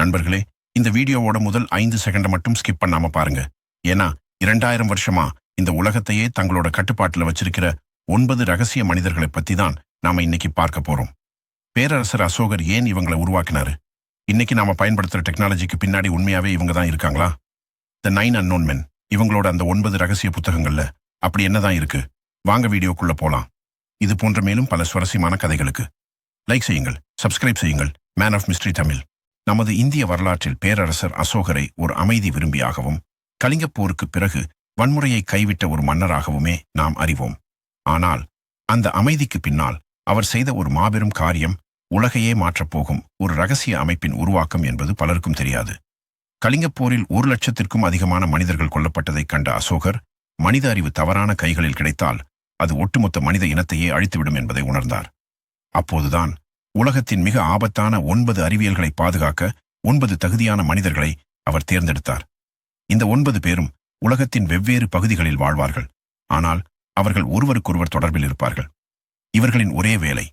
நண்பர்களே, இந்த வீடியோவோட முதல் 5 செகண்ட மட்டும் ஸ்கிப் பண்ணாம பாருங்க. ஏன்னா 2000 வருஷமா இந்த உலகத்தையே தங்களோட கட்டுப்பாட்டுல வச்சிருக்கிற 9 ரகசிய மனிதர்களை பத்தி தான் நாம இன்னைக்கு பார்க்க போறோம். பேரரசர் அசோகர் ஏன் இவங்களை உருவாக்கினாரு? இன்னைக்கு நாம பயன்படுத்துற டெக்னாலஜிக்கு பின்னாடி உண்மையாவே இவங்க தான் இருக்காங்களா? தி 9 அன்னோன் மென், இவங்களோட அந்த 9 ரகசிய புத்தகங்கள்ல அப்படி என்னதான் இருக்கு? வாங்க வீடியோக்குள்ள போலாம். இது போன்ற மேலும் பல சுவாரஸ்யமான கதைகளுக்கு லைக் செய்யுங்கள், சப்ஸ்கிரைப் செய்யுங்கள். Man of mystery Tamil. நமது இந்திய வரலாற்றில் பேரரசர் அசோகரை ஒரு அமைதி விரும்பியாகவும் கலிங்கப் போருக்கு பிறகு வன்முறையை கைவிட்ட ஒரு மன்னராகவுமே நாம் அறிவோம். ஆனால் அந்த அமைதிக்கு பின்னால் அவர் செய்த ஒரு மாபெரும் காரியம், உலகையே மாற்றப்போகும் ஒரு ரகசிய அமைப்பின் உருவாக்கம் என்பது பலருக்கும் தெரியாது. கலிங்கப் போரில் 1 லட்சத்திற்கும் அதிகமான மனிதர்கள் கொல்லப்பட்டதைக் கண்ட அசோகர், மனித அறிவு தவறான கைகளில் கிடைத்தால் அது ஒட்டுமொத்த மனித இனத்தையே அழித்துவிடும் என்பதை உணர்ந்தார். அப்போதுதான் உலகத்தின் மிக ஆபத்தான 9 அறிவியல்களை பாதுகாக்க 9 தகுதியான மனிதர்களை அவர் தேர்ந்தெடுத்தார். இந்த 9 பேரும் உலகத்தின் வெவ்வேறு பகுதிகளில் வாழ்வார்கள். ஆனால் அவர்கள் ஒருவருக்கொருவர் தொடர்பில் இருப்பார்கள். இவர்களின் ஒரே வேலை,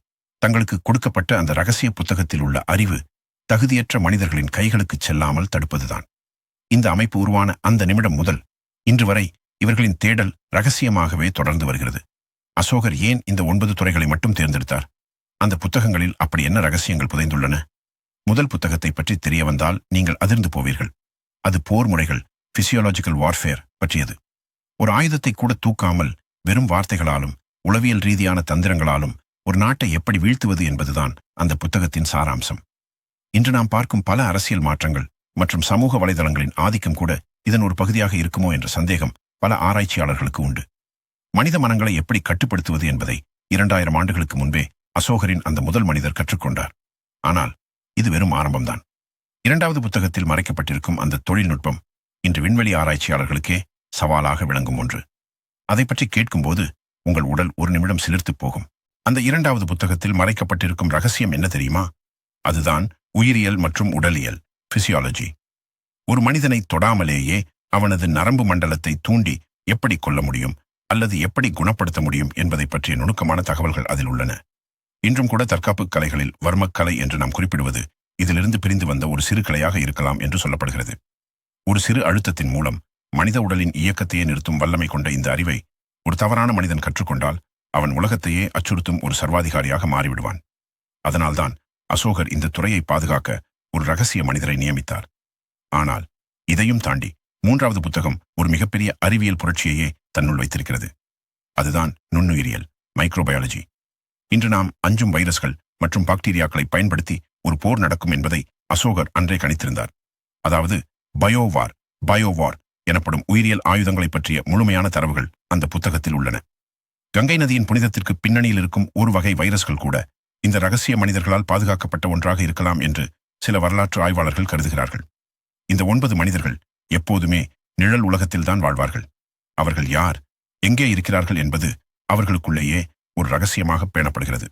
தங்களுக்கு கொடுக்கப்பட்ட அந்த ரகசிய புத்தகத்தில் உள்ள அறிவு தகுதியற்ற மனிதர்களின் கைகளுக்கு செல்லாமல் தடுப்பதுதான். இந்த அமைப்பு உருவான அந்த நிமிடம் முதல் இன்று வரை இவர்களின் தேடல் ரகசியமாகவே தொடர்ந்து வருகிறது. அசோகர் ஏன் இந்த 9 துறைகளை மட்டும் தேர்ந்தெடுத்தார்? அந்த புத்தகங்களில் அப்படி என்ன ரகசியங்கள் புதைந்துள்ளன? முதல் புத்தகத்தை பற்றி தெரிய வந்தால் நீங்கள் அதிர்ந்து போவீர்கள். அது போர் முறைகள், பிசியோலாஜிக்கல் வார்ஃபேர் பற்றியது. ஒரு ஆயுதத்தை கூட தூக்காமல் வெறும் வார்த்தைகளாலும் உளவியல் ரீதியான தந்திரங்களாலும் ஒரு நாட்டை எப்படி வீழ்த்துவது என்பதுதான் அந்த புத்தகத்தின் சாராம்சம். இன்று நாம் பார்க்கும் பல அரசியல் மாற்றங்கள் மற்றும் சமூக வலைதளங்களின் ஆதிக்கம் கூட இதன் ஒரு பகுதியாக இருக்குமோ என்ற சந்தேகம் பல ஆராய்ச்சியாளர்களுக்கு உண்டு. மனித மனங்களை எப்படி கட்டுப்படுத்துவது என்பதை 2000 ஆண்டுகளுக்கு முன்பே அசோகரின் அந்த முதல் மனிதர் கற்றுக்கொண்டார். ஆனால் இது வெறும் ஆரம்பம்தான். 2வது புத்தகத்தில் மறைக்கப்பட்டிருக்கும் அந்த தொழில்நுட்பம் இன்று விண்வெளி ஆராய்ச்சியாளர்களுக்கே சவாலாக விளங்கும் ஒன்று. அதை பற்றி கேட்கும்போது உங்கள் உடல் ஒரு நிமிடம் சிலிர்த்துப் போகும். அந்த 2வது புத்தகத்தில் மறைக்கப்பட்டிருக்கும் ரகசியம் என்ன தெரியுமா? அதுதான் உயிரியல் மற்றும் உடலியல், பிசியாலஜி. ஒரு மனிதனை தொடாமலேயே அவனது நரம்பு மண்டலத்தை தூண்டி எப்படி கொல்ல முடியும் அல்லது எப்படி குணப்படுத்த முடியும் என்பதை பற்றிய நுணுக்கமான தகவல்கள் அதில் உள்ளன. இன்றும் கூட தற்காப்பு கலைகளில் வர்மக்கலை என்று நாம் குறிப்பிடுவது இதிலிருந்து பிரிந்து வந்த ஒரு சிறு கலையாக இருக்கலாம் என்று சொல்லப்படுகிறது. ஒரு சிறு அழுத்தத்தின் மூலம் மனித உடலின் இயக்கத்தையே நிறுத்தும் வல்லமை கொண்ட இந்த அறிவை ஒரு தவறான மனிதன் கற்றுக்கொண்டால் அவன் உலகத்தையே அச்சுறுத்தும் ஒரு சர்வாதிகாரியாக மாறிவிடுவான். அதனால்தான் அசோகர் இந்த துறையை பாதுகாக்க ஒரு ரகசிய மனிதரை நியமித்தார். ஆனால் இதையும் தாண்டி 3வது புத்தகம் ஒரு மிகப்பெரிய அறிவியல் புரட்சியையே தன்னுள் வைத்திருக்கிறது. அதுதான் நுண்ணுயிரியல், மைக்ரோபயாலஜி. இன்று நாம் அஞ்சும் வைரஸ்கள் மற்றும் பாக்டீரியாக்களை பயன்படுத்தி ஒரு போர் நடக்கும் என்பதை அசோகர் அன்றே கணித்திருந்தார். அதாவது பயோவார் எனப்படும் உயிரியல் ஆயுதங்களை பற்றிய முழுமையான தரவுகள் அந்த புத்தகத்தில் உள்ளன. கங்கை நதியின் புனிதத்திற்கு பின்னணியில் இருக்கும் ஒரு வகை வைரஸ்கள் கூட இந்த ரகசிய மனிதர்களால் பாதுகாக்கப்பட்ட ஒன்றாக இருக்கலாம் என்று சில வரலாற்று ஆய்வாளர்கள் கருதுகிறார்கள். இந்த 9 மனிதர்கள் எப்போதுமே நிழல் உலகத்தில்தான் வாழ்வார்கள். அவர்கள் யார், எங்கே இருக்கிறார்கள் என்பது அவர்களுக்குள்ளேயே ஒரு ரகசியமாக பேணப்படுகிறது.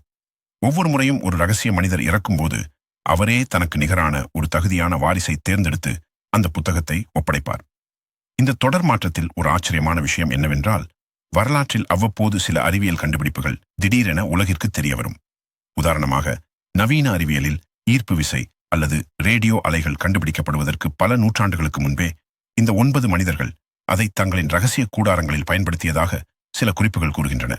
ஒவ்வொரு முறையும் ஒரு ரகசிய மனிதர் இறக்கும்போது அவரே தனக்கு நிகரான ஒரு தகுதியான வாரிசை தேர்ந்தெடுத்து அந்த புத்தகத்தை ஒப்படைப்பார். இந்த தொடர் மாற்றத்தில் ஒரு ஆச்சரியமான விஷயம் என்னவென்றால், வரலாற்றில் அவ்வப்போது சில அறிவியல் கண்டுபிடிப்புகள் திடீரென உலகிற்கு தெரியவரும். உதாரணமாக, நவீன அறிவியலில் ஈர்ப்பு விசை அல்லது ரேடியோ அலைகள் கண்டுபிடிக்கப்படுவதற்கு பல நூற்றாண்டுகளுக்கு முன்பே இந்த 9 மனிதர்கள் அதை தங்களின் ரகசிய கூடாரங்களில் பயன்படுத்தியதாக சில குறிப்புகள் கூறுகின்றன.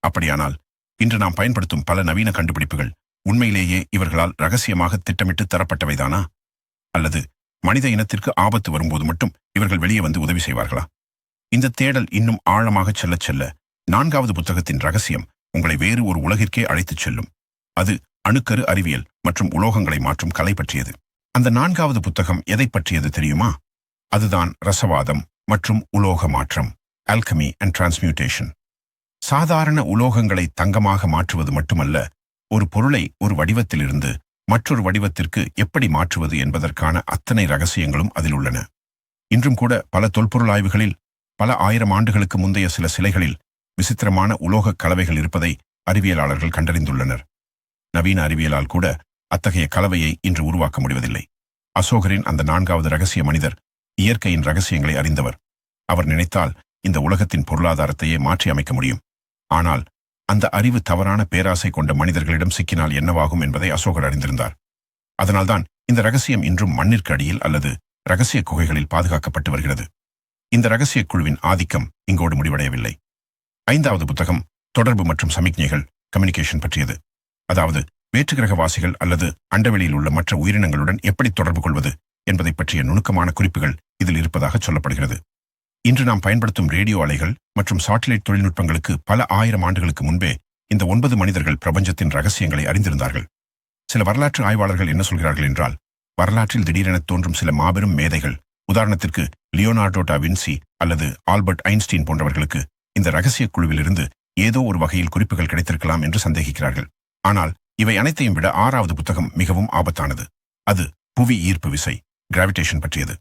அப்படியானால் இன்று நாம் பயன்படுத்தும் பல நவீன கண்டுபிடிப்புகள் உண்மையிலேயே இவர்களால் ரகசியமாக திட்டமிட்டு தரப்பட்டவைதானா? அல்லது மனித இனத்திற்கு ஆபத்து வரும்போது மட்டும் இவர்கள் வெளியே வந்து உதவி செய்வார்களா? இந்த தேடல் இன்னும் ஆழமாக செல்ல செல்ல 4வது புத்தகத்தின் ரகசியம் உங்களை வேறு ஒரு உலகிற்கே அழைத்துச் செல்லும். அது அணுக்கரு அறிவியல் மற்றும் உலோகங்களை மாற்றும் கலை பற்றியது. அந்த 4வது புத்தகம் எதை பற்றியது தெரியுமா? அதுதான் ரசவாதம் மற்றும் உலோக மாற்றம், ஆல்கமி அண்ட் டிரான்ஸ்மியூட்டேஷன். சாதாரண உலோகங்களை தங்கமாக மாற்றுவது மட்டுமல்ல, ஒரு பொருளை ஒரு வடிவத்திலிருந்து மற்றொரு வடிவத்திற்கு எப்படி மாற்றுவது என்பதற்கான அத்தனை ரகசியங்களும் அதில் உள்ளன. இன்றும் கூட பல தொல்பொருள் ஆய்வுகளில் பல 1000 ஆண்டுகளுக்கு முந்தைய சில சிலைகளில் விசித்திரமான உலோகக் கலவைகள் இருப்பதை அறிவியலாளர்கள் கண்டறிந்துள்ளனர். நவீன அறிவியலால் கூட அத்தகைய கலவையை இன்று உருவாக்க முடிவதில்லை. அசோகரின் அந்த 4வது ரகசிய மனிதர் இயற்கையின் ரகசியங்களை அறிந்தவர். அவர் நினைத்தால் இந்த உலகத்தின் பொருளாதாரத்தையே மாற்றி அமைக்க முடியும். ஆனால் அந்த அறிவு தவறான பேராசை கொண்ட மனிதர்களிடம் சிக்கினால் என்னவாகும் என்பதை அசோகர் அறிந்திருந்தார். அதனால்தான் இந்த ரகசியம் இன்றும் மண்ணிற்கு அடியில் அல்லது ரகசிய குகைகளில் பாதுகாக்கப்பட்டு வருகிறது. இந்த ரகசிய குழுவின் ஆதிக்கம் இங்கோடு முடிவடையவில்லை. 5வது புத்தகம் தொடர்பு மற்றும் சமிக்ஞைகள் கம்யூனிகேஷன் பற்றியது. அதாவது வேற்றுக்கிரகவாசிகள் அல்லது அண்டவெளியில் உள்ள மற்ற உயிரினங்களுடன் எப்படி தொடர்பு கொள்வது என்பதை பற்றிய நுணுக்கமான குறிப்புகள் இதில் இருப்பதாக சொல்லப்படுகிறது. இன்று நாம் பயன்படுத்தும் ரேடியோ அலைகள் மற்றும் சாட்டிலைட் தொழில்நுட்பங்களுக்கு பல ஆயிரம் ஆண்டுகளுக்கு முன்பே இந்த 9 மனிதர்கள் பிரபஞ்சத்தின் ரகசியங்களை அறிந்திருந்தார்கள். சில வரலாற்று ஆய்வாளர்கள் என்ன சொல்கிறார்கள் என்றால், வரலாற்றில் திடீரென தோன்றும் சில மாபெரும் மேதைகள், உதாரணத்திற்கு லியோனார்டோ டா வின்சி அல்லது ஆல்பர்ட் ஐன்ஸ்டீன் போன்றவர்களுக்கு இந்த ரகசிய குழுவிலிருந்து ஏதோ ஒரு வகையில் குறிப்புகள் கிடைத்திருக்கலாம் என்று சந்தேகிக்கிறார்கள். ஆனால் இவை அனைத்தையும் விட 6வது புத்தகம் மிகவும் ஆபத்தானது. அது புவி ஈர்ப்பு விசை கிராவிடேஷன் பற்றியது.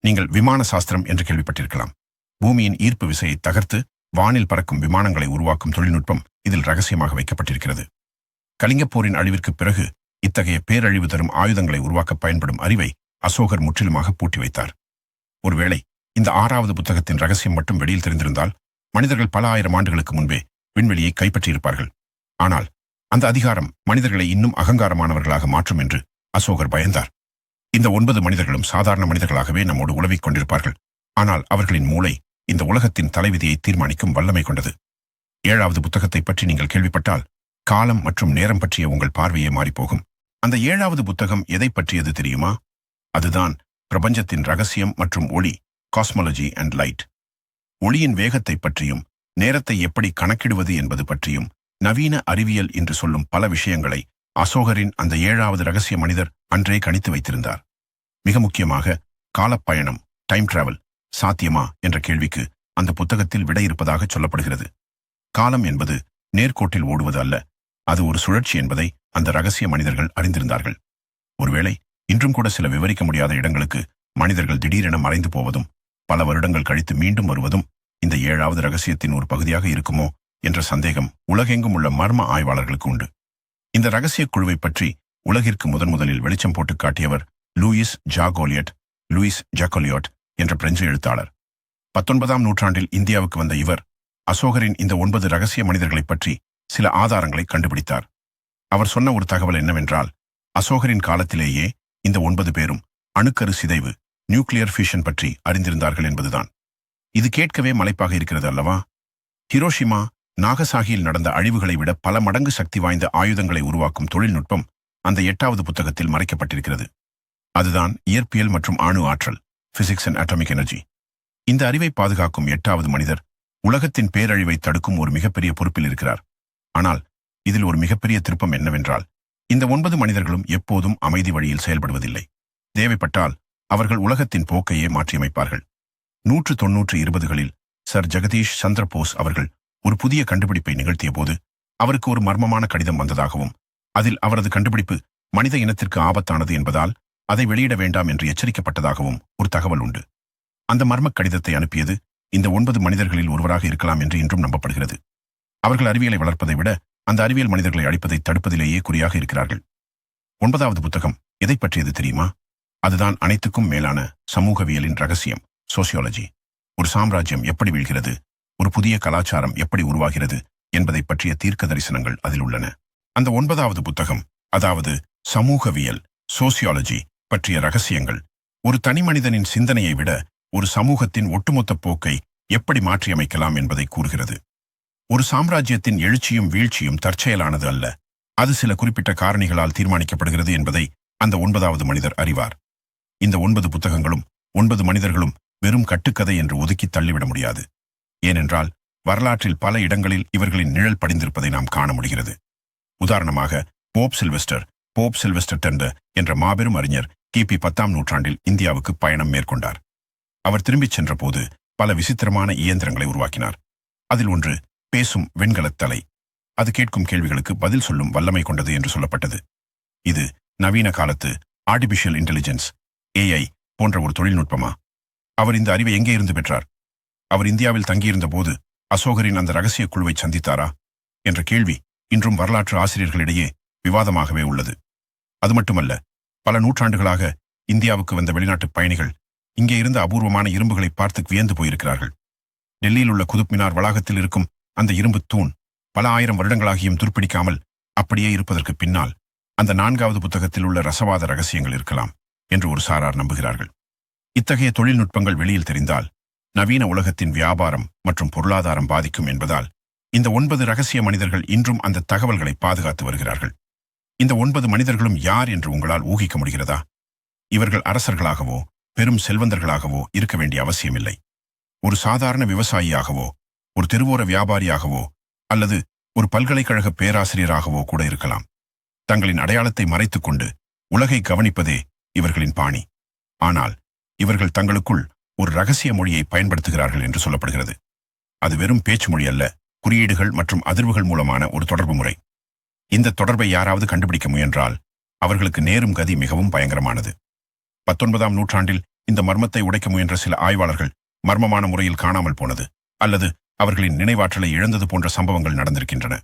நீங்கள் விமான சாஸ்திரம் என்று கேள்விப்பட்டிருக்கலாம். பூமியின் ஈர்ப்பு விசையை தகர்த்து வானில் பறக்கும் விமானங்களை உருவாக்கும் தொழில்நுட்பம் இதில் ரகசியமாக வைக்கப்பட்டிருக்கிறது. கலிங்கப் போரின் அழிவிற்கு பிறகு இத்தகைய பேரழிவு தரும் ஆயுதங்களை உருவாக்க பயன்படும் அறிவை அசோகர் முற்றிலுமாக பூட்டி வைத்தார். ஒருவேளை இந்த 6வது புத்தகத்தின் ரகசியம் மட்டும் வெளியில் தெரிந்திருந்தால் மனிதர்கள் பல ஆயிரம் ஆண்டுகளுக்கு முன்பே விண்வெளியை கைப்பற்றியிருப்பார்கள். ஆனால் அந்த அதிகாரம் மனிதர்களை இன்னும் அகங்காரமானவர்களாக மாற்றும் என்று அசோகர் பயந்தார். இந்த 9 மனிதர்களும் சாதாரண மனிதர்களாகவே நம்மோடு உலவிக் கொண்டிருப்பார்கள். ஆனால் அவர்களின் மூளை இந்த உலகத்தின் தலைவிதியை தீர்மானிக்கும் வல்லமை கொண்டது. 7வது புத்தகத்தை பற்றி நீங்கள் கேள்விப்பட்டால் காலம் மற்றும் நேரம் பற்றிய உங்கள் பார்வையே மாறிப்போகும். அந்த 7வது புத்தகம் எதை பற்றியது தெரியுமா? அதுதான் பிரபஞ்சத்தின் ரகசியம் மற்றும் ஒளி, காஸ்மாலஜி அண்ட் லைட். ஒளியின் வேகத்தை பற்றியும் நேரத்தை எப்படி கணக்கிடுவது என்பது பற்றியும் நவீன அறிவியல் என்று சொல்லும் பல விஷயங்களை அசோகரின் அந்த 7வது ரகசிய மனிதர் அன்றே கணித்து வைத்திருந்தார். மிக முக்கியமாக காலப்பயணம், டைம் டிராவல் சாத்தியமா என்ற கேள்விக்கு அந்த புத்தகத்தில் விடை இருப்பதாக சொல்லப்படுகிறது. காலம் என்பது நேர்கோட்டில் ஓடுவது அல்ல, அது ஒரு சுழற்சி என்பதை அந்த ரகசிய மனிதர்கள் அறிந்திருந்தார்கள். ஒருவேளை இன்றும் கூட சில விவரிக்க முடியாத இடங்களுக்கு மனிதர்கள் திடீரென மறைந்து போவதும் பல வருடங்கள் கழித்து மீண்டும் வருவதும் இந்த 7வது ரகசியத்தின் ஒரு பகுதியாக இருக்குமோ என்ற சந்தேகம் உலகெங்கும் உள்ள மர்ம ஆய்வாளர்களுக்கு உண்டு. இந்த ரகசிய குழுவை பற்றி உலகிற்கு முதலில் வெளிச்சம் போட்டு காட்டியவர் லூயிஸ் ஜாகோலியோட் என்ற பிரெஞ்சு எழுத்தாளர். 19ஆம் நூற்றாண்டில் இந்தியாவுக்கு வந்த இவர் அசோகரின் இந்த 9 ரகசிய மனிதர்களைப் பற்றி சில ஆதாரங்களை கண்டுபிடித்தார். அவர் சொன்ன ஒரு தகவல் என்னவென்றால், அசோகரின் காலத்திலேயே இந்த 9 பேரும் அணுக்கரு சிதைவு, நியூக்ளியர் ஃபியூஷன் பற்றி அறிந்திருந்தார்கள் என்பதுதான். இது கேட்கவே மலைப்பாக இருக்கிறது அல்லவா? ஹிரோஷிமா, நாகசாகியில் நடந்த அழிவுகளை விட பல மடங்கு சக்தி வாய்ந்த ஆயுதங்களை உருவாக்கும் தொழில்நுட்பம் அந்த 8வது புத்தகத்தில் மறைக்கப்பட்டிருக்கிறது. அதுதான் இயற்பியல் மற்றும் அணு ஆற்றல், பிசிக்ஸ் அண்ட் அட்டாமிக் எனர்ஜி. இந்த அறிவை பாதுகாக்கும் 8வது மனிதர் உலகத்தின் பேரழிவை தடுக்கும் ஒரு மிகப்பெரிய பொறுப்பில் இருக்கிறார். ஆனால் இதில் ஒரு மிகப்பெரிய திருப்பம் என்னவென்றால், இந்த 9 மனிதர்களும் எப்போதும் அமைதி வழியில் செயல்படுவதில்லை. தேவைப்பட்டால் அவர்கள் உலகத்தின் போக்கையே மாற்றியமைப்பார்கள். 1920களில் சர் ஜெகதீஷ் சந்திர போஸ் அவர்கள் ஒரு புதிய கண்டுபிடிப்பை நிகழ்த்திய போது அவருக்கு ஒரு மர்மமான கடிதம் வந்ததாகவும், அதில் அவரது கண்டுபிடிப்பு மனித இனத்திற்கு ஆபத்தானது என்பதால் அதை வெளியிட வேண்டாம் என்று எச்சரிக்கப்பட்டதாகவும் ஒரு தகவல் உண்டு. அந்த மர்மக் கடிதத்தை அனுப்பியது இந்த 9 மனிதர்களில் ஒருவராக இருக்கலாம் என்று இன்றும் நம்பப்படுகிறது. அவர்கள் அறிவியலை வளர்ப்பதை விட அந்த அறிவியல் மனிதர்களை அழிப்பதை தடுப்பதிலேயே குறியாக இருக்கிறார்கள். 9வது புத்தகம் எதை பற்றியது தெரியுமா? அதுதான் அனைத்துக்கும் மேலான சமூகவியலின் ரகசியம், சோசியாலஜி. ஒரு சாம்ராஜ்யம் எப்படி வீழ்கிறது, ஒரு புதிய கலாச்சாரம் எப்படி உருவாகிறது என்பதை பற்றிய தீர்க்க தரிசனங்கள் அதில் உள்ளன. அந்த 9வது புத்தகம், அதாவது சமூகவியல், சோசியாலஜி பற்றிய ரகசியங்கள், ஒரு தனிமனிதனின் சிந்தனையை விட ஒரு சமூகத்தின் ஒட்டுமொத்த போக்கை எப்படி மாற்றியமைக்கலாம் என்பதை கூறுகிறது. ஒரு சாம்ராஜ்யத்தின் எழுச்சியும் வீழ்ச்சியும் தற்செயலானது அல்ல, அது சில குறிப்பிட்ட காரணிகளால் தீர்மானிக்கப்படுகிறது என்பதை அந்த 9வது மனிதர் அறிவார். இந்த 9 புத்தகங்களும் 9 மனிதர்களும் வெறும் கட்டுக்கதை என்று ஒதுக்கி தள்ளிவிட முடியாது. ஏனென்றால் வரலாற்றில் பல இடங்களில் இவர்களின் நிழல் படிந்திருப்பதை நாம் காண முடிகிறது. உதாரணமாக போப் சில்வெஸ்டர் டெண்டர் என்ற மாபெரும் அறிஞர் கிபி 10ஆம் நூற்றாண்டில் இந்தியாவுக்கு பயணம் மேற்கொண்டார். அவர் திரும்பிச் சென்ற போது பல விசித்திரமான இயந்திரங்களை உருவாக்கினார். அதில் ஒன்று பேசும் வெண்கலத் தலை. அது கேட்கும் கேள்விகளுக்கு பதில் சொல்லும் வல்லமை கொண்டது என்று சொல்லப்பட்டது. இது நவீன காலத்து ஆர்டிபிஷியல் இன்டெலிஜென்ஸ், AI போன்ற ஒரு தொழில்நுட்பமா? அவர் இந்த அறிவை எங்கே இருந்து பெற்றார்? அவர் இந்தியாவில் தங்கியிருந்த போது அசோகரின் அந்த ரகசிய குழுவை சந்தித்தாரா என்ற கேள்வி இன்றும் வரலாற்று ஆசிரியர்களிடையே விவாதமாகவே உள்ளது. அது மட்டுமல்ல, பல நூற்றாண்டுகளாக இந்தியாவுக்கு வந்த வெளிநாட்டு பயணிகள் இங்கே இருந்த அபூர்வமான இரும்புகளை பார்த்து வியந்து போயிருக்கிறார்கள். டெல்லியில் உள்ள குதுப் மினார் வளாகத்தில் இருக்கும் அந்த இரும்பு தூண் பல ஆயிரம் வருடங்களாகியும் துருப்பிடிக்காமல் அப்படியே இருப்பதற்கு பின்னால் அந்த 4வது புத்தகத்தில் உள்ள ரசவாத ரகசியங்கள் இருக்கலாம் என்று ஒரு சாரார் நம்புகிறார்கள். இத்தகைய தொழில்நுட்பங்கள் வெளியில் தெரிந்தால் நவீன உலகத்தின் வியாபாரம் மற்றும் பொருளாதாரம் பாதிக்கும் என்பதால் இந்த 9 ரகசிய மனிதர்கள் இன்றும் அந்த தகவல்களை பாதுகாத்து வருகிறார்கள். இந்த 9 மனிதர்களும் யார் என்று உங்களால் ஊகிக்க முடிகிறதா? இவர்கள் அரசர்களாகவோ பெரும் செல்வந்தர்களாகவோ இருக்க வேண்டிய அவசியமில்லை. ஒரு சாதாரண விவசாயியாகவோ ஒரு தெருவோர வியாபாரியாகவோ அல்லது ஒரு பல்கலைக்கழக பேராசிரியராகவோ கூட இருக்கலாம். தங்களின் அடையாளத்தை மறைத்துக் கொண்டு உலகை கவனிப்பதே இவர்களின் பாணி. ஆனால் இவர்கள் தங்களுக்குள் ஒரு ரகசிய மொழியை பயன்படுத்துகிறார்கள் என்று சொல்லப்படுகிறது. அது வெறும் பேச்சு மொழி அல்ல, குறியீடுகள் மற்றும் அதிர்வுகள் மூலமான ஒரு தொடர்பு முறை. இந்த தொடர்பை யாராவது கண்டுபிடிக்க முயன்றால் அவர்களுக்கு நேரும் கதி மிகவும் பயங்கரமானது. 19ஆம் நூற்றாண்டில் இந்த மர்மத்தை உடைக்க முயன்ற சில ஆய்வாளர்கள் மர்மமான முறையில் காணாமல் போனது அல்லது அவர்களின் நினைவாற்றலை இழந்தது போன்ற சம்பவங்கள் நடந்திருக்கின்றன.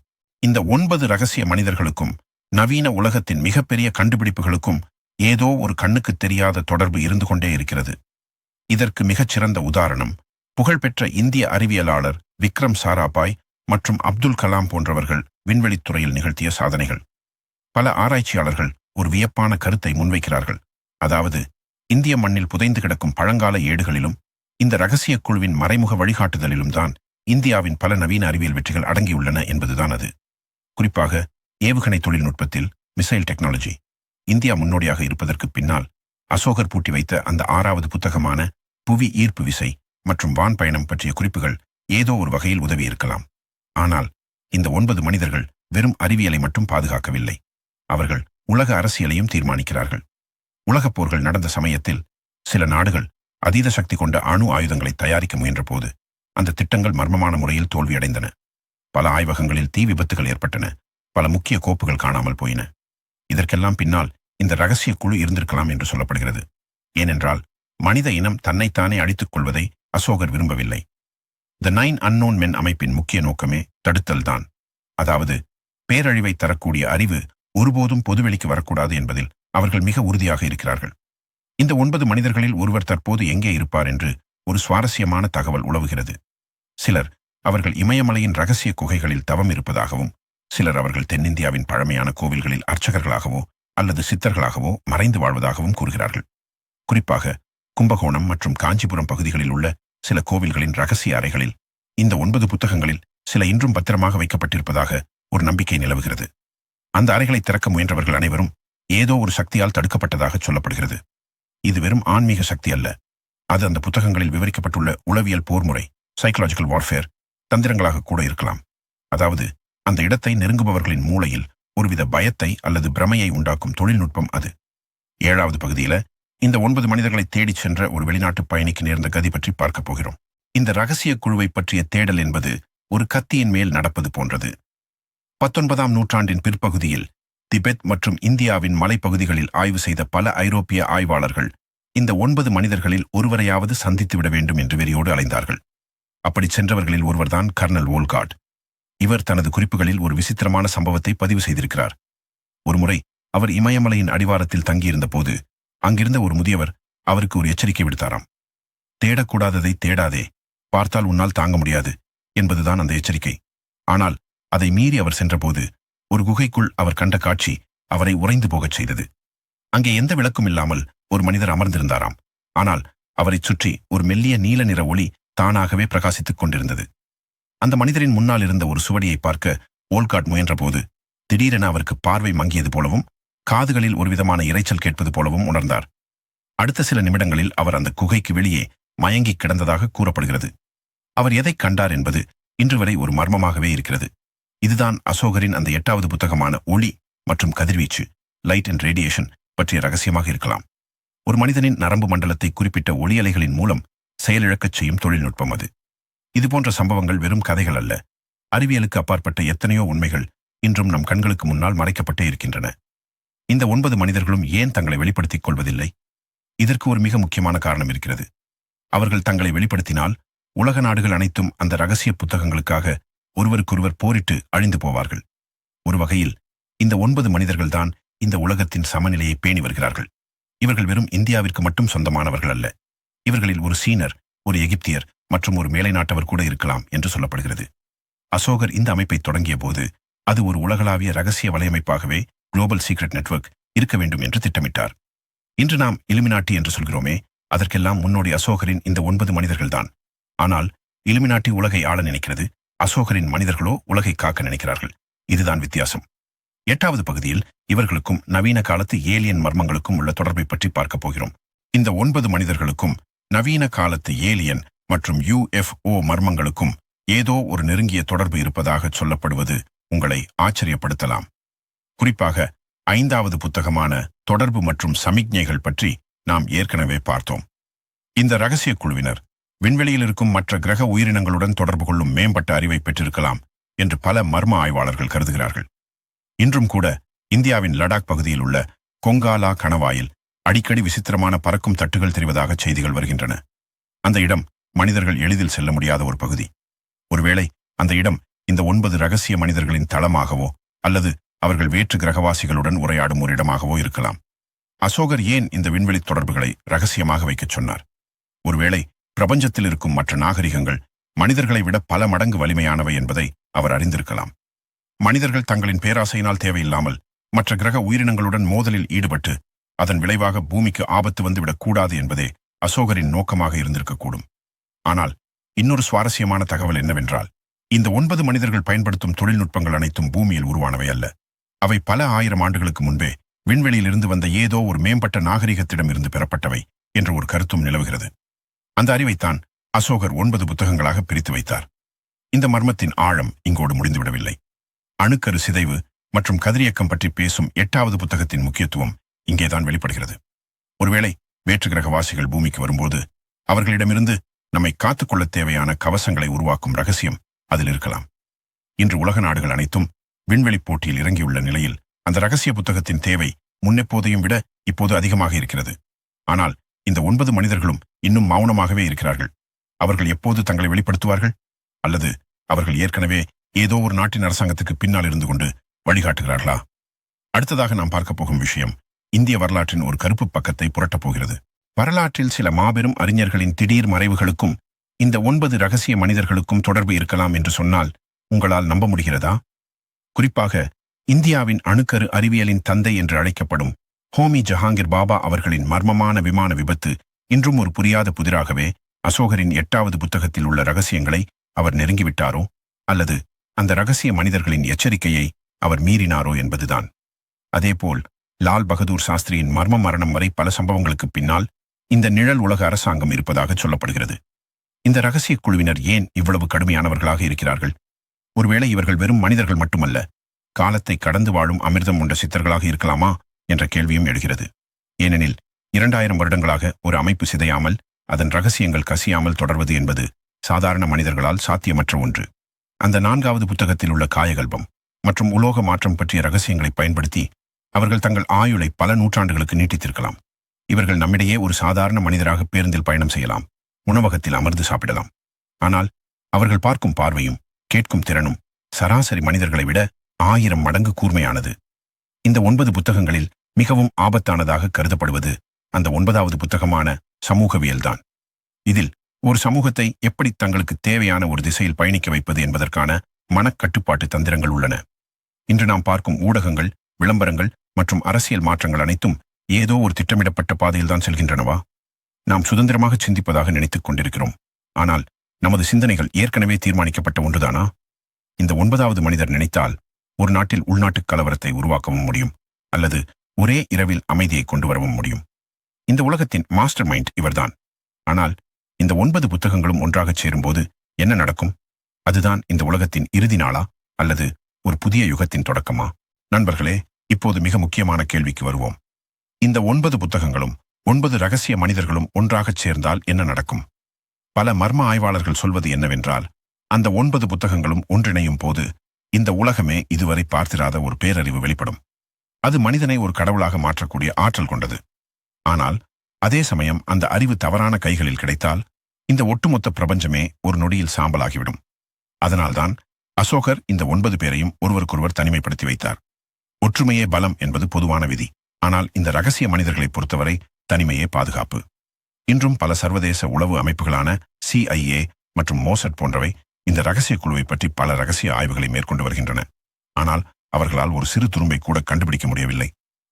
இந்த 9 ரகசிய மனிதர்களுக்கும் நவீன உலகத்தின் மிகப்பெரிய கண்டுபிடிப்புகளுக்கும் ஏதோ ஒரு கண்ணுக்கு தெரியாத தொடர்பு இருந்து கொண்டே இருக்கிறது. இதற்கு மிகச்சிறந்த உதாரணம் புகழ்பெற்ற இந்திய அறிவியலாளர் விக்ரம் சாராபாய் மற்றும் அப்துல் கலாம் போன்றவர்கள் விண்வெளித்துறையில் நிகழ்த்திய சாதனைகள். பல ஆராய்ச்சியாளர்கள் ஒரு வியப்பான கருத்தை முன்வைக்கிறார்கள். அதாவது, இந்திய மண்ணில் புதைந்து கிடக்கும் பழங்கால ஏடுகளிலும் இந்த ரகசிய குழுவின் மறைமுக வழிகாட்டுதலிலும் தான் இந்தியாவின் பல நவீன அறிவியல் வெற்றிகள் அடங்கியுள்ளன என்பதுதான் அது. குறிப்பாக ஏவுகணை தொழில்நுட்பத்தில் மிசைல் டெக்னாலஜி. இந்தியா முன்னோடியாக இருப்பதற்கு பின்னால் அசோகர் பூட்டி வைத்த அந்த 6வது புத்தகமான புவி ஈர்ப்பு விசை மற்றும் வான் பயணம் பற்றிய குறிப்புகள் ஏதோ ஒரு வகையில் உதவி இருக்கலாம். ஆனால் இந்த 9 மனிதர்கள் வெறும் அறிவியலை மட்டும் பாதுகாக்கவில்லை. அவர்கள் உலக அரசியலையும் தீர்மானிக்கிறார்கள். உலகப் போர்கள் நடந்த சமயத்தில் சில நாடுகள் அதீத சக்தி கொண்ட அணு ஆயுதங்களை தயாரிக்க முயன்ற போது அந்த திட்டங்கள் மர்மமான முறையில் தோல்வியடைந்தன. பல ஆய்வகங்களில் தீ விபத்துகள் ஏற்பட்டன. பல முக்கிய கோப்புகள் காணாமல் போயின. இதற்கெல்லாம் பின்னால் இந்த ரகசிய குழு இருந்திருக்கலாம் என்று சொல்லப்படுகிறது. ஏனென்றால் மனித இனம் தன்னைத்தானே அழித்துக் கொள்வதை அசோகர் விரும்பவில்லை. தி 9 அன்னோன் மென் அமைப்பின் முக்கிய நோக்கமே தடுத்தல் தான். அதாவது, பேரழிவை தரக்கூடிய அறிவு ஒருபோதும் பொதுவெளிக்கு வரக்கூடாது என்பதில் அவர்கள் மிக உறுதியாக இருக்கிறார்கள். இந்த 9 மனிதர்களில் ஒருவர் தற்போது எங்கே இருப்பார் என்று ஒரு சுவாரஸ்யமான தகவல் உலவுகிறது. சிலர் அவர்கள் இமயமலையின் ரகசிய குகைகளில் தவம் இருப்பதாகவும், சிலர் அவர்கள் தென்னிந்தியாவின் பழமையான கோவில்களில் அர்ச்சகர்களாகவோ அல்லது சித்தர்களாகவோ மறைந்து வாழ்வதாகவும் கூறுகிறார்கள். குறிப்பாக கும்பகோணம் மற்றும் காஞ்சிபுரம் பகுதிகளில் உள்ள சில கோவில்களின் ரகசிய அறைகளில் இந்த 9 புத்தகங்களில் சில இன்றும் பத்திரமாக வைக்கப்பட்டிருப்பதாக ஒரு நம்பிக்கை நிலவுகிறது. அந்த அறைகளை திறக்க முயன்றவர்கள் அனைவரும் ஏதோ ஒரு சக்தியால் தடுக்கப்பட்டதாக சொல்லப்படுகிறது. இது வெறும் ஆன்மீக சக்தி அல்ல. அது அந்த புத்தகங்களில் விவரிக்கப்பட்டுள்ள உளவியல் போர்முறை, சைக்கலாஜிக்கல் வார்ஃபேர் தந்திரங்களாக கூட இருக்கலாம். அதாவது, அந்த இடத்தை நெருங்குபவர்களின் மூளையில் ஒருவித பயத்தை அல்லது பிரமையை உண்டாக்கும் தொழில்நுட்பம் அது. 7வது பகுதியில இந்த 9 மனிதர்களை தேடிச் சென்ற ஒரு வெளிநாட்டு பயணிக்கு நேர்ந்த கதி பற்றி பார்க்கப் போகிறோம். இந்த ரகசிய குழுவை பற்றிய தேடல் என்பது ஒரு கத்தியின் மேல் நடப்பது போன்றது. 19ஆம் நூற்றாண்டின் பிற்பகுதியில் திபெத் மற்றும் இந்தியாவின் மலைப்பகுதிகளில் ஆய்வு செய்த பல ஐரோப்பிய ஆய்வாளர்கள் இந்த 9 மனிதர்களில் ஒருவரையாவது சந்தித்துவிட வேண்டும் என்று வெறியோடு அலைந்தார்கள். அப்படி சென்றவர்களில் ஒருவர்தான் கர்னல் வோல்காட். இவர் தனது குறிப்புகளில் ஒரு விசித்திரமான சம்பவத்தை பதிவு செய்திருக்கிறார். ஒருமுறை அவர் இமயமலையின் அடிவாரத்தில் தங்கியிருந்த போது அங்கிருந்த ஒரு முதியவர் அவருக்கு ஒரு எச்சரிக்கை விடுத்தாராம். தேடக்கூடாததை தேடாதே, பார்த்தால் உன்னால் தாங்க முடியாது என்பதுதான் அந்த எச்சரிக்கை. ஆனால் அதை மீறி அவர் சென்றபோது ஒரு குகைக்குள் அவர் கண்ட காட்சி அவரை உறைந்து போகச் செய்தது. அங்கே எந்த விளக்கும் இல்லாமல் ஒரு மனிதர் அமர்ந்திருந்தாராம். ஆனால் அவரைச் சுற்றி ஒரு மெல்லிய நீல நிற ஒளி தானாகவே பிரகாசித்துக் கொண்டிருந்தது. அந்த மனிதரின் முன்னால் இருந்த ஒரு சுவடியை பார்க்க வோல்காட் முயன்றபோது திடீரென அவருக்கு பார்வை மங்கியது போலவும் காதுகளில் ஒருவிதமான இரைச்சல் கேட்பது போலவும் உணர்ந்தார். அடுத்த சில நிமிடங்களில் அவர் அந்த குகைக்கு வெளியே மயங்கி கிடந்ததாக கூறப்படுகிறது. அவர் எதை கண்டார் என்பது இன்று வரை ஒரு மர்மமாகவே இருக்கிறது. இதுதான் அசோகரின் அந்த 8வது புத்தகமான ஒளி மற்றும் கதிர்வீச்சு, லைட் அண்ட் ரேடியேஷன் பற்றிய ரகசியமாக இருக்கலாம். ஒரு மனிதனின் நரம்பு மண்டலத்தை குறிப்பிட்ட ஒளியலைகளின் மூலம் செயலிழக்கச் செய்யும் தொழில்நுட்பம் அது. இதுபோன்ற சம்பவங்கள் வெறும் கதைகள் அல்ல. அறிவியலுக்கு அப்பாற்பட்ட எத்தனையோ உண்மைகள் இன்றும் நம் கண்களுக்கு முன்னால் மறைக்கப்பட்டே இருக்கின்றன. இந்த 9 மனிதர்களும் ஏன் தங்களை வெளிப்படுத்திக் கொள்வதில்லை? இதற்கு ஒரு மிக முக்கியமான காரணம் இருக்கிறது. அவர்கள் தங்களை வெளிப்படுத்தினால் உலக நாடுகள் அனைத்தும் அந்த ரகசிய புத்தகங்களுக்காக ஒருவருக்கொருவர் போரிட்டு அழிந்து போவார்கள். ஒரு வகையில் இந்த 9 மனிதர்கள்தான் இந்த உலகத்தின் சமநிலையை பேணி வருகிறார்கள். இவர்கள் வெறும் இந்தியாவிற்கு மட்டும் சொந்தமானவர்கள் அல்ல. இவர்களில் ஒரு சீனர், ஒரு எகிப்தியர் மற்றும் ஒரு மேலை நாட்டவர் கூட இருக்கலாம் என்று சொல்லப்படுகிறது. அசோகர் இந்த அமைப்பை தொடங்கிய போது அது ஒரு உலகளாவிய ரகசிய வலையமைப்பாகவே குளோபல் சீக்ரெட் நெட்வொர்க் இருக்க வேண்டும் என்று திட்டமிட்டார். இன்று நாம் இலுமினாட்டி என்று சொல்கிறோமே, அதற்கெல்லாம் முன்னோடி அசோகரின் இந்த 9 மனிதர்கள்தான். ஆனால் இலுமினாட்டி உலகை ஆள நினைக்கிறது, அசோகரின் மனிதர்களோ உலகை காக்க நினைக்கிறார்கள். இதுதான் வித்தியாசம். 8வது பகுதியில் இவர்களுக்கும் நவீன காலத்து ஏலியன் மர்மங்களுக்கும் உள்ள தொடர்பை பற்றி பார்க்கப் போகிறோம். இந்த 9 மனிதர்களுக்கும் நவீன காலத்து ஏலியன் மற்றும் UFO மர்மங்களுக்கும் ஏதோ ஒரு நெருங்கிய தொடர்பு இருப்பதாக சொல்லப்படுவது உங்களை ஆச்சரியப்படுத்தலாம். குறிப்பாக 5வது புத்தகமான தொடர்பு மற்றும் சமிக்ஞைகள் பற்றி நாம் ஏற்கனவே பார்த்தோம். இந்த ரகசிய குழுவினர் விண்வெளியில் இருக்கும் மற்ற கிரக உயிரினங்களுடன் தொடர்பு கொள்ளும் மேம்பட்ட அறிவை பெற்றிருக்கலாம் என்று பல மர்ம ஆய்வாளர்கள் கருதுகிறார்கள். இன்றும் கூட இந்தியாவின் லடாக் பகுதியில் உள்ள கொங்காலா கணவாயில் அடிக்கடி விசித்திரமான பறக்கும் தட்டுகள் தெரிவதாக செய்திகள் வருகின்றன. அந்த இடம் மனிதர்கள் எளிதில் செல்ல முடியாத ஒரு பகுதி. ஒருவேளை அந்த இடம் இந்த 9 ரகசிய மனிதர்களின் தளமாகவோ அல்லது அவர்கள் வேற்று கிரகவாசிகளுடன் உரையாடும் ஒரு இடமாகவோ இருக்கலாம். அசோகர் ஏன் இந்த விண்வெளி தொடர்புகளை ரகசியமாக வைக்கச் சொன்னார்? ஒருவேளை பிரபஞ்சத்தில் இருக்கும் மற்ற நாகரிகங்கள் மனிதர்களை விட பல மடங்கு வலிமையானவை என்பதை அவர் அறிந்திருக்கலாம். மனிதர்கள் தங்களின் பேராசையினால் தேவையில்லாமல் மற்ற கிரக உயிரினங்களுடன் மோதலில் ஈடுபட்டு அதன் விளைவாக பூமிக்கு ஆபத்து வந்துவிடக் கூடாது என்பதே அசோகரின் நோக்கமாக இருந்திருக்கக்கூடும். ஆனால் இன்னொரு சுவாரஸ்யமான தகவல் என்னவென்றால், இந்த 9 மனிதர்கள் பயன்படுத்தும் தொழில்நுட்பங்கள் அனைத்தும் பூமியில் உருவானவை அல்ல. அவை பல ஆயிரம் ஆண்டுகளுக்கு முன்பே விண்வெளியிலிருந்து வந்த ஏதோ ஒரு மேம்பட்ட நாகரிகத்திடம் இருந்து பெறப்பட்டவை என்ற ஒரு கருத்தும் நிலவுகிறது. அந்த அறிவைத்தான் அசோகர் 9 புத்தகங்களாக பிரித்து வைத்தார். இந்த மர்மத்தின் ஆழம் இங்கோடு முடிந்துவிடவில்லை. அணுக்கரு சிதைவு மற்றும் கதிரியக்கம் பற்றி பேசும் 8வது புத்தகத்தின் முக்கியத்துவம் இங்கேதான் வெளிப்படுகிறது. ஒருவேளை வேற்று கிரகவாசிகள் பூமிக்கு வரும்போது அவர்களிடமிருந்து நம்மை காத்துக்கொள்ள தேவையான கவசங்களை உருவாக்கும் ரகசியம் அதில் இருக்கலாம். இன்று உலக நாடுகள் அனைத்தும் விண்வெளி போட்டியில் இறங்கியுள்ள நிலையில் அந்த ரகசிய புத்தகத்தின் தேவை முன்னெப்போதையும் விட இப்போது அதிகமாக இருக்கிறது. ஆனால் இந்த 9 மனிதர்களும் இன்னும் மௌனமாகவே இருக்கிறார்கள். அவர்கள் எப்போது தங்களை வெளிப்படுத்துவார்கள்? அல்லது அவர்கள் ஏற்கனவே ஏதோ ஒரு நாட்டின் அரசாங்கத்துக்கு பின்னால் இருந்து கொண்டு வழிகாட்டுகிறார்களா? அடுத்ததாக நாம் பார்க்க போகும் விஷயம் இந்திய வரலாற்றின் ஒரு கருப்பு பக்கத்தை புரட்டப் போகிறது. வரலாற்றில் சில மாபெரும் அறிஞர்களின் திடீர் மறைவுகளுக்கும் இந்த 9 ரகசிய மனிதர்களுக்கும் தொடர்பு இருக்கலாம் என்று சொன்னால் உங்களால் நம்ப முடிகிறதா? குறிப்பாக இந்தியாவின் அணுக்கரு அறிவியலின் தந்தை என்று அழைக்கப்படும் ஹோமி ஜஹாங்கீர் பாபா அவர்களின் மர்மமான விமான விபத்து இன்றும் ஒரு புரியாத புதிராகவே அசோகரின் 8வது புத்தகத்தில் உள்ள ரகசியங்களை அவர் நெருங்கிவிட்டாரோ அல்லது அந்த ரகசிய மனிதர்களின் எச்சரிக்கையை அவர் மீறினாரோ என்பதுதான். அதேபோல் லால் பகதூர் சாஸ்திரியின் மர்ம மரணம் வரை பல சம்பவங்களுக்கு பின்னால் இந்த நிழல் உலக அரசாங்கம் இருப்பதாக சொல்லப்படுகிறது. இந்த ரகசிய குழுவினர் ஏன் இவ்வளவு கடுமையானவர்களாக இருக்கிறார்கள்? ஒருவேளை இவர்கள் வெறும் மனிதர்கள் மட்டுமல்ல, காலத்தை கடந்து வாழும் அமிர்தம் உண்ட சித்தர்களாக இருக்கலாமா என்ற கேள்வியும் எழுகிறது. ஏனெனில் 2000 வருடங்களாக ஒரு அமைப்பு சிதையாமல் அதன் ரகசியங்கள் கசியாமல் தொடர்வது என்பது சாதாரண மனிதர்களால் சாத்தியமற்ற ஒன்று. அந்த 4வது புத்தகத்தில் உள்ள காயகல்பம் மற்றும் உலோக மாற்றம் பற்றிய ரகசியங்களை பயன்படுத்தி அவர்கள் தங்கள் ஆயுளை பல நூற்றாண்டுகளுக்கு நீட்டித்திருக்கலாம். இவர்கள் நம்மிடையே ஒரு சாதாரண மனிதராக பேருந்தில் பயணம் செய்யலாம், உணவகத்தில் அமர்ந்து சாப்பிடலாம். ஆனால் அவர்கள் பார்க்கும் பார்வையும் கேட்கும் திறனும் சராசரி மனிதர்களை விட 1000 மடங்கு கூர்மையானது. இந்த 9 புத்தகங்களில் மிகவும் ஆபத்தானதாக கருதப்படுவது அந்த 9வது புத்தகமான சமூகவியல்தான். இதில் ஒரு சமூகத்தை எப்படி தங்களுக்கு தேவையான ஒரு திசையில் பயணிக்க வைப்பது என்பதற்கான மனக்கட்டுப்பாட்டு தந்திரங்கள் உள்ளன. இன்று நாம் பார்க்கும் ஊடகங்கள், விளம்பரங்கள் மற்றும் அரசியல் மாற்றங்கள் அனைத்தும் ஏதோ ஒரு திட்டமிடப்பட்ட பாதையில்தான் செல்கின்றனவா? நாம் சுதந்திரமாக சிந்திப்பதாக நினைத்துக் கொண்டிருக்கிறோம். ஆனால் நமது சிந்தனைகள் ஏற்கனவே தீர்மானிக்கப்பட்ட ஒன்றுதானா? இந்த 9வது மனிதர் நினைத்தால் ஒரு நாட்டில் உள்நாட்டு கலவரத்தை உருவாக்கவும் முடியும், அல்லது ஒரே இரவில் அமைதியை கொண்டு வரவும் முடியும். இந்த உலகத்தின் மாஸ்டர் மைண்ட் இவர்தான். ஆனால் இந்த 9 புத்தகங்களும் ஒன்றாகச் சேரும்போது என்ன நடக்கும்? அதுதான் இந்த உலகத்தின் இறுதி நாளா அல்லது ஒரு புதிய யுகத்தின் தொடக்கமா? நண்பர்களே, இப்போது மிக முக்கியமான கேள்விக்கு வருவோம். இந்த 9 புத்தகங்களும் 9 ரகசிய மனிதர்களும் ஒன்றாகச் சேர்ந்தால் என்ன நடக்கும்? பல மர்ம ஆய்வாளர்கள் சொல்வது என்னவென்றால், அந்த 9 புத்தகங்களும் ஒன்றிணையும் போது இந்த உலகமே இதுவரை பார்த்திராத ஒரு பேரறிவு வெளிப்படும். அது மனிதனை ஒரு கடவுளாக மாற்றக்கூடிய ஆற்றல் கொண்டது. ஆனால் அதே சமயம் அந்த அறிவு தவறான கைகளில் கிடைத்தால் இந்த ஒட்டுமொத்த பிரபஞ்சமே ஒரு நொடியில் சாம்பலாகிவிடும். அதனால்தான் அசோகர் இந்த 9 பேரையும் ஒருவருக்கொருவர் தனிமைப்படுத்தி வைத்தார். ஒற்றுமையே பலம் என்பது பொதுவான விதி. ஆனால் இந்த ரகசிய மனிதர்களை பொறுத்தவரை தனிமையே பாதுகாப்பு. இன்றும் பல சர்வதேச உளவு அமைப்புகளான CIA மற்றும் மோசட் போன்றவை இந்த ரகசிய குழுவை பற்றி பல ரகசிய ஆய்வுகளை மேற்கொண்டு வருகின்றன. ஆனால் அவர்களால் ஒரு சிறு துரும்பை கூட கண்டுபிடிக்க முடியவில்லை.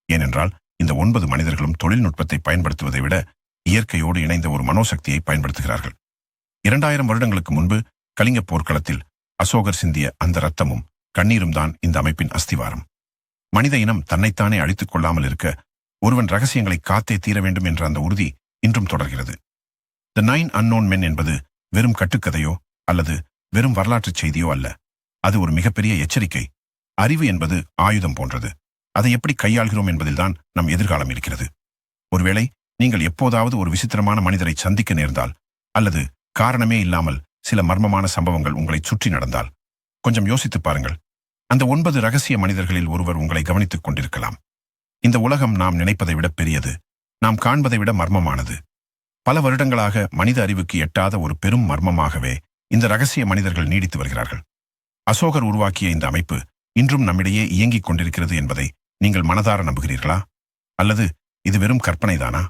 ஏனென்றால் இந்த 9 மனிதர்களும் தொழில்நுட்பத்தை பயன்படுத்துவதை விட இயற்கையோடு இணைந்த ஒரு மனோசக்தியை பயன்படுத்துகிறார்கள். 2000 வருடங்களுக்கு முன்பு கலிங்க போர்க்களத்தில் அசோகர் சிந்திய அந்த இரத்தமும் கண்ணீரும் தான் இந்த அமைப்பின் அஸ்திவாரம். மனித இனம் தன்னைத்தானே அழித்துக் கொள்ளாமல் இருக்க ஒருவன் ரகசியங்களை காத்தே தீர வேண்டும் என்ற அந்த உறுதி இன்றும் தொடர்கிறது. தி 9 அன்னோன் மென் என்பது வெறும் கட்டுக்கதையோ அல்லது வெறும் வரலாற்றுச் செய்தியோ அல்ல. அது ஒரு மிகப்பெரிய எச்சரிக்கை. அறிவு என்பது ஆயுதம் போன்றது. அதை எப்படி கையாள்கிறோம் என்பதில்தான் நம் எதிர்காலம் இருக்கிறது. ஒருவேளை நீங்கள் எப்போதாவது ஒரு விசித்திரமான மனிதரை சந்திக்க நேர்ந்தால் அல்லது காரணமே இல்லாமல் சில மர்மமான சம்பவங்கள் உங்களை சுற்றி நடந்தால் கொஞ்சம் யோசித்துப் பாருங்கள். அந்த 9 ரகசிய மனிதர்களில் ஒருவர் உங்களை கவனித்துக் கொண்டிருக்கலாம். இந்த உலகம் நாம் நினைப்பதை விட பெரியது. நாம் காண்பதை விட மர்மமானது. பல வருடங்களாக மனித அறிவுக்கு எட்டாத ஒரு பெரும் மர்மமாகவே இந்த ரகசிய மனிதர்கள் நீடித்து வருகிறார்கள். அசோகர் உருவாக்கிய இந்த அமைப்பு இன்றும் நம்மிடையே இயங்கிக் கொண்டிருக்கிறது என்பதை நீங்கள் மனதார நம்புகிறீர்களா? அல்லது இது வெறும் கற்பனைதானா?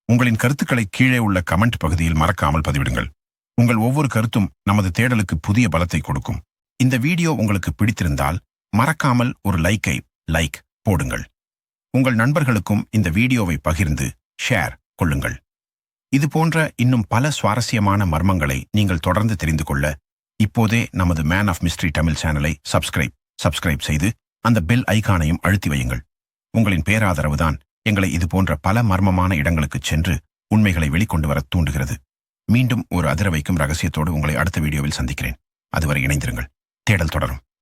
உங்களின் கருத்துக்களை கீழே உள்ள கமெண்ட் பகுதியில் மறக்காமல் பதிவிடுங்கள். உங்கள் ஒவ்வொரு கருத்தும் நமது தேடலுக்கு புதிய பலத்தை கொடுக்கும். இந்த வீடியோ உங்களுக்கு பிடித்திருந்தால் மறக்காமல் ஒரு லைக் போடுங்கள். உங்கள் நண்பர்களுக்கும் இந்த வீடியோவை பகிர்ந்து ஷேர் கொள்ளுங்கள். இது போன்ற இன்னும் பல சுவாரஸ்யமான மர்மங்களை நீங்கள் தொடர்ந்து தெரிந்து கொள்ள இப்போதே நமது மேன் ஆஃப் மிஸ்ட்ரி தமிழ் சேனலை சப்ஸ்கிரைப் செய்து அந்த பெல் ஐகானையும் அழுத்தி வையுங்கள். உங்களின் பேராதரவுதான் எங்களை இது போன்ற பல மர்மமான இடங்களுக்குச் சென்று உண்மைகளை வெளிக்கொண்டு வர தூண்டுகிறது. மீண்டும் ஒரு அதிர வைக்கும் ரகசியத்தோடு உங்களை அடுத்த வீடியோவில் சந்திக்கிறேன். அதுவரை இணைந்திருங்கள். தேடல் தொடரும்.